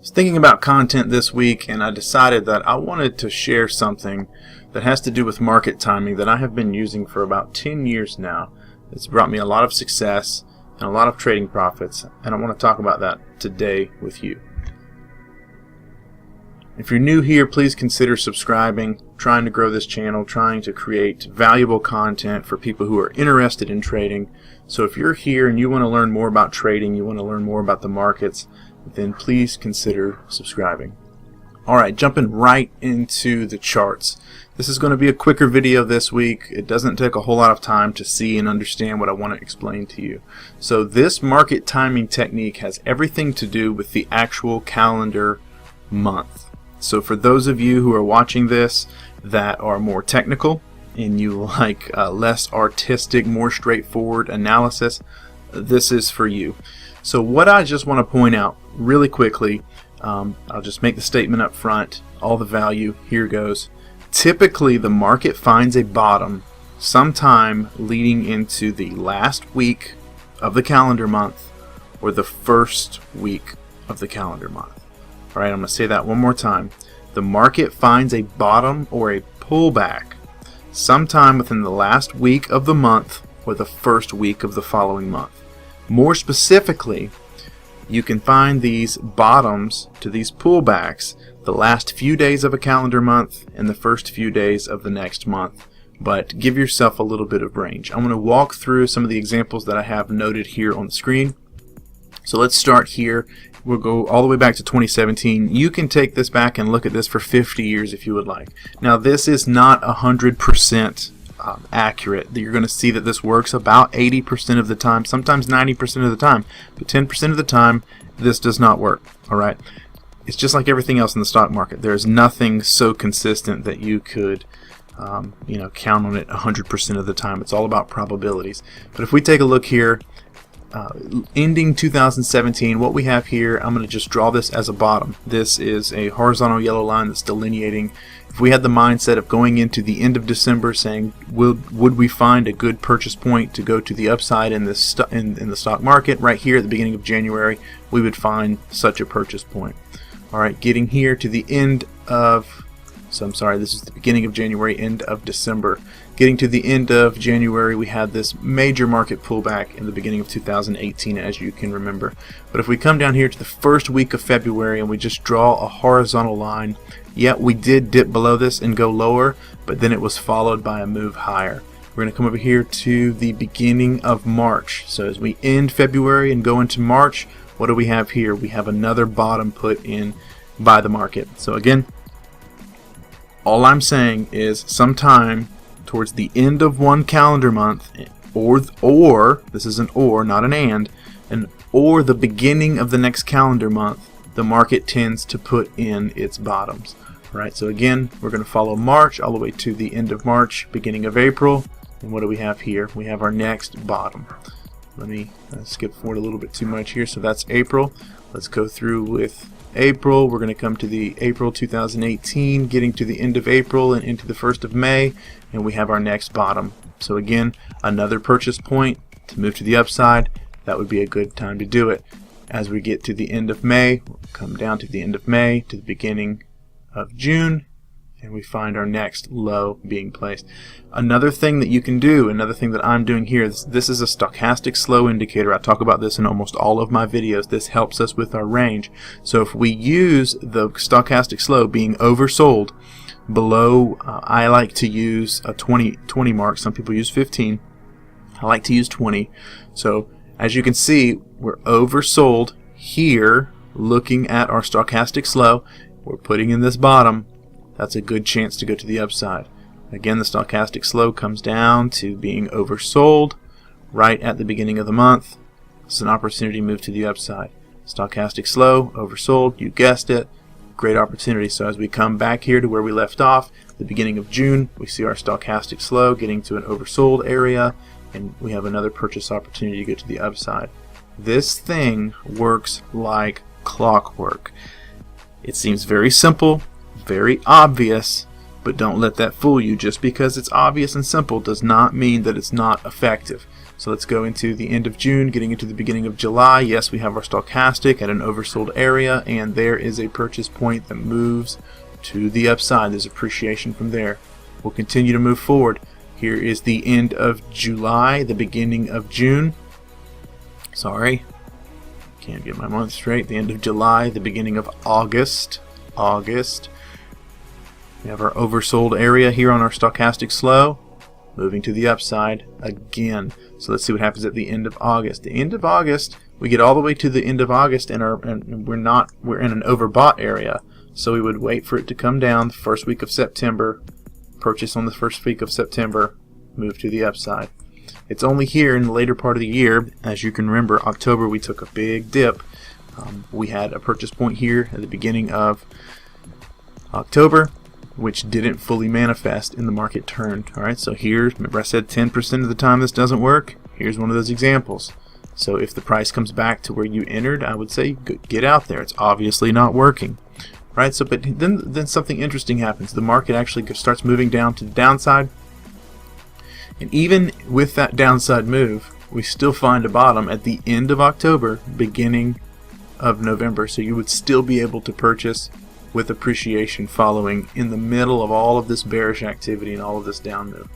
was thinking about content this week, and I decided that I wanted to share something that has to do with market timing that I have been using for about 10 years now. It's brought me a lot of success and a lot of trading profits, and I want to talk about that today with you. If you're new here, please consider subscribing, trying to grow this channel, trying to create valuable content for people who are interested in trading. So if you're here and you want to learn more about trading, you want to learn more about the markets, then please consider subscribing. Alright, jumping right into the charts. This is going to be a quicker video this week. It doesn't take a whole lot of time to see and understand what I want to explain to you. So this market timing technique has everything to do with the actual calendar month. So for those of you who are watching this that are more technical and you like less artistic, more straightforward analysis, this is for you. So what I just want to point out really quickly, I'll just make the statement up front, all the value, here goes. Typically the market finds a bottom sometime leading into the last week of the calendar month or the first week of the calendar month. Alright, I'm going to say that one more time. The market finds a bottom or a pullback sometime within the last week of the month or the first week of the following month. More specifically, you can find these bottoms to these pullbacks the last few days of a calendar month and the first few days of the next month. But give yourself a little bit of range. I'm going to walk through some of the examples that I have noted here on the screen. So let's start here. We'll go all the way back to 2017. You can take this back and look at this for 50 years if you would like. Now this is not 100% accurate. You're going to see that this works about 80% of the time, sometimes 90% of the time, but 10% of the time this does not work. Alright, it's just like everything else in the stock market. There's nothing so consistent that you could count on it 100% of the time. It's all about probabilities. But if we take a look here, ending 2017, what we have here, I'm going to just draw this as a bottom. This is a horizontal yellow line that's delineating. If we had the mindset of going into the end of December saying, would we find a good purchase point to go to the upside in the in the stock market, right here at the beginning of January, we would find such a purchase point. Alright, getting here to the end of, this is the beginning of January, end of December. Getting to the end of January, we had this major market pullback in the beginning of 2018, as you can remember. But if we come down here to the first week of February and we just draw a horizontal line, yeah, we did dip below this and go lower, but then it was followed by a move higher. We're going to come over here to the beginning of March. So as we end February and go into March, what do we have here? We have another bottom put in by the market. So again, all I'm saying is sometime towards the end of one calendar month, or this is an or, not an and or the beginning of the next calendar month, the market tends to put in its bottoms. Right, so again, we're going to follow March all the way to the end of March, beginning of April, and what do we have here? We have our next bottom. Let me skip forward a little bit too much here. So that's April. Let's go through with April. We're going to come to the April 2018, getting to the end of April and into the 1st of May, and we have our next bottom. So again, another purchase point to move to the upside. That would be a good time to do it. As we get to the end of May, we'll come down to the end of May to the beginning of June, and we find our next low being placed. Another thing that you can do, another thing that I'm doing here, this is a stochastic slow indicator. I talk about this in almost all of my videos. This helps us with our range. So if we use the stochastic slow being oversold below, I like to use a 20 mark. Some people use 15. I like to use 20. So as you can see, we're oversold here. Looking at our stochastic slow, we're putting in this bottom. That's a good chance to go to the upside. Again, the stochastic slow comes down to being oversold right at the beginning of the month. It's an opportunity to move to the upside. Stochastic slow, oversold, you guessed it, great opportunity. So as we come back here to where we left off, the beginning of June, we see our stochastic slow getting to an oversold area, and we have another purchase opportunity to go to the upside. This thing works like clockwork. It seems very simple, very obvious, but don't let that fool you. Just because it's obvious and simple does not mean that it's not effective. So let's go into the end of June, getting into the beginning of July. Yes, we have our stochastic at an oversold area, and there is a purchase point that moves to the upside. There's appreciation from there. We'll continue to move forward. Here is the end of July, the beginning of June. Sorry, can't get my month straight. The end of July, the beginning of August. We have our oversold area here on our stochastic slow, moving to the upside again. So let's see what happens at the end of August. The end of August, we get all the way to the end of August, and we're in an overbought area. So we would wait for it to come down the first week of September, purchase on the first week of September, move to the upside. It's only here in the later part of the year, as you can remember, October we took a big dip. We had a purchase point here at the beginning of October, which didn't fully manifest in the market turned. Alright, so here, remember I said 10% of the time this doesn't work? Here's one of those examples. So if the price comes back to where you entered, I would say get out there. It's obviously not working. Right, so but then something interesting happens. The market actually starts moving down to the downside. And even with that downside move, we still find a bottom at the end of October, beginning of November. So you would still be able to purchase with appreciation following in the middle of all of this bearish activity and all of this down move.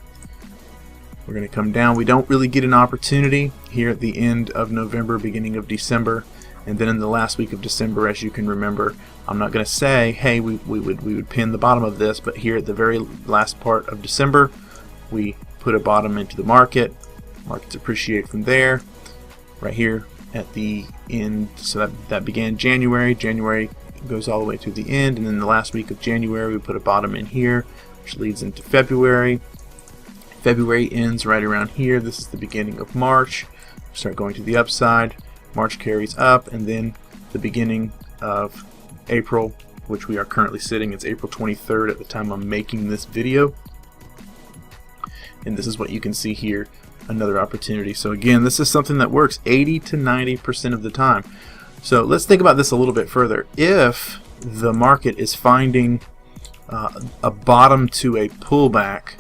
We're going to come down. We don't really get an opportunity here at the end of November, beginning of December, and then in the last week of December, as you can remember. I'm not going to say, hey, we would pin the bottom of this, but here at the very last part of December, we put a bottom into the market. Markets appreciate from there. Right here at the end, so that began January. January goes all the way to the end, and then the last week of January we put a bottom in here, which leads into February. February ends right around here. This is the beginning of March. We start going to the upside. March carries up, and then the beginning of April, which we are currently sitting, it's April 23rd at the time I'm making this video, and this is what you can see here, another opportunity. So again, this is something that works 80 to 90% of the time. So let's think about this a little bit further. If the market is finding a bottom to a pullback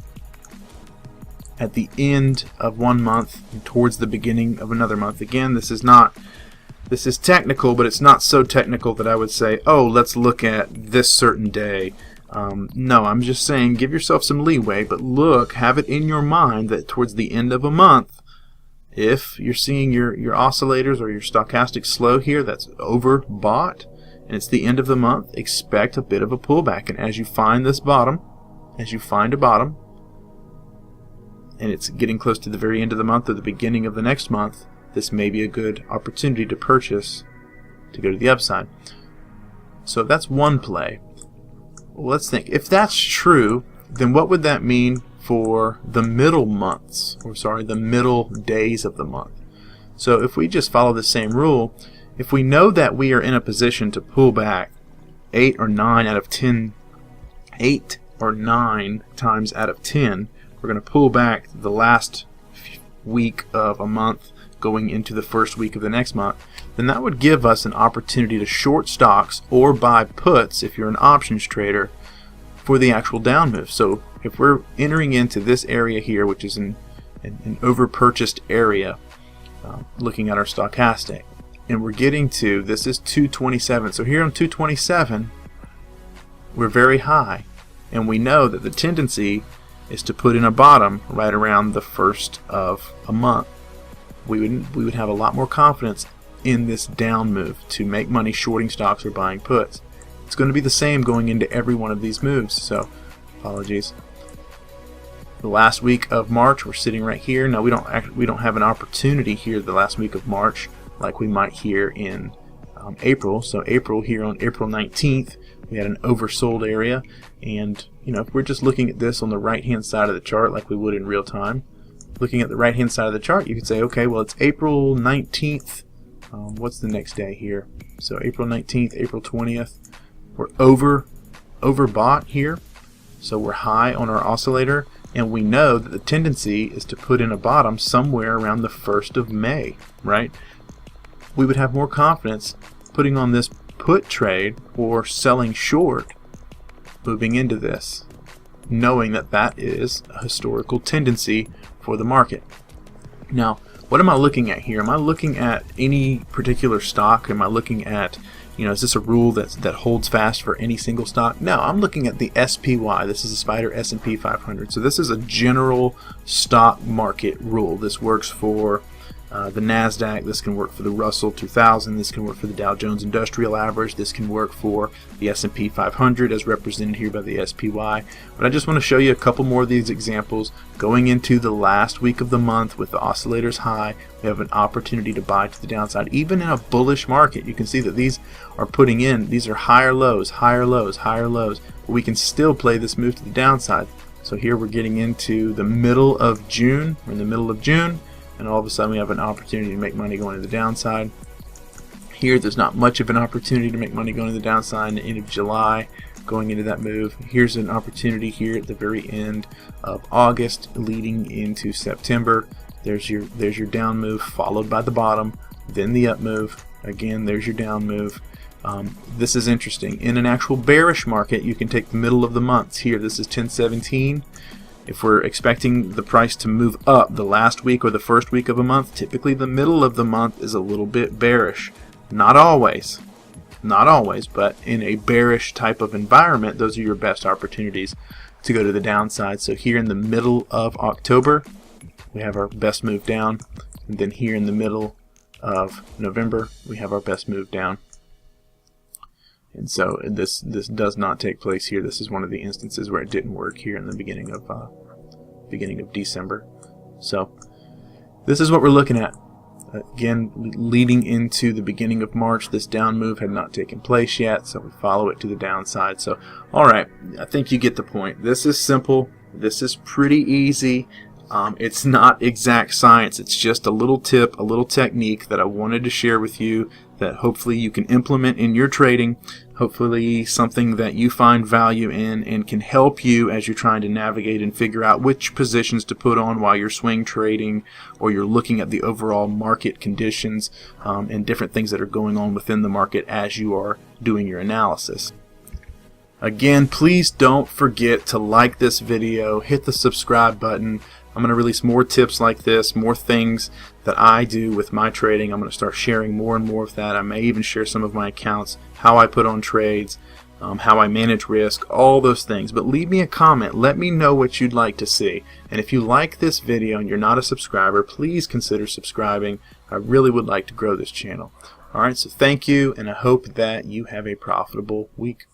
at the end of one month and towards the beginning of another month, again, this is technical, but it's not so technical that I would say, oh, let's look at this certain day. No, I'm just saying give yourself some leeway, but have it in your mind that towards the end of a month, if you're seeing your oscillators or your stochastic slow here that's overbought and it's the end of the month, expect a bit of a pullback. And as you find this bottom, as you find a bottom, and it's getting close to the very end of the month or the beginning of the next month, this may be a good opportunity to purchase to go to the upside. So that's one play. Well, let's think. If that's true, then what would that mean for the middle months, the middle days of the month? So if we just follow the same rule, if we know that we are in a position to pull back 8 or 9 times out of 10, we're going to pull back the last week of a month going into the first week of the next month, then that would give us an opportunity to short stocks or buy puts if you're an options trader for the actual down move. So if we're entering into this area here, which is an over-purchased area, looking at our stochastic, and we're getting to, this is 227. So here on 227, we're very high, and we know that the tendency is to put in a bottom right around the first of a month. We would have a lot more confidence in this down move to make money shorting stocks or buying puts. It's going to be the same going into every one of these moves. So, apologies. The last week of March, we're sitting right here. Now we don't have an opportunity here the last week of March like we might here in April. So April, here on April 19th, we had an oversold area, and if we're just looking at this on the right hand side of the chart like we would in real time, looking at the right hand side of the chart, you could say, okay, well, it's April 19th. What's the next day here? So April 19th, April 20th. We're overbought here, so we're high on our oscillator, and we know that the tendency is to put in a bottom somewhere around the 1st of May, right? We would have more confidence putting on this put trade or selling short moving into this, knowing that that is a historical tendency for the market. Now, what am I looking at here? Am I looking at any particular stock? Am I looking at, is this a rule that holds fast for any single stock? No, I'm looking at the SPY. This is the Spider S&P 500. So this is a general stock market rule. This works for the NASDAQ. This can work for the Russell 2000. This can work for the Dow Jones Industrial Average. This can work for the S&P 500 as represented here by the SPY. But I just want to show you a couple more of these examples. Going into the last week of the month with the oscillators high, we have an opportunity to buy to the downside. Even in a bullish market, you can see that these are these are higher lows, higher lows, higher lows. But we can still play this move to the downside. So here we're getting into the middle of June. We're in the middle of June. And all of a sudden we have an opportunity to make money going to the downside. Here there's not much of an opportunity to make money going to the downside in the end of July going into that move. Here's an opportunity here at the very end of August leading into September. There's your down move followed by the bottom, then the up move. Again, there's your down move. This is interesting. In an actual bearish market, you can take the middle of the months. Here, this is 1017. If we're expecting the price to move up the last week or the first week of a month, typically the middle of the month is a little bit bearish. Not always, but in a bearish type of environment, those are your best opportunities to go to the downside. So here in the middle of October, we have our best move down. And then here in the middle of November, we have our best move down. And so this does not take place here. This is one of the instances where it didn't work here in the beginning of December. So this is what we're looking at. Again, leading into the beginning of March, this down move had not taken place yet, so we follow it to the downside. So, all right, I think you get the point. This is simple. This is pretty easy. It's not exact science. It's just a little tip, a little technique that I wanted to share with you that hopefully you can implement in your trading. Hopefully something that you find value in and can help you as you're trying to navigate and figure out which positions to put on while you're swing trading or you're looking at the overall market conditions and different things that are going on within the market as you are doing your analysis. Again, please don't forget to like this video, hit the subscribe button. I'm going to release more tips like this, more things that I do with my trading. I'm going to start sharing more and more of that. I may even share some of my accounts, how I put on trades, how I manage risk, all those things. But leave me a comment. Let me know what you'd like to see. And if you like this video and you're not a subscriber, please consider subscribing. I really would like to grow this channel. All right, so thank you, and I hope that you have a profitable week.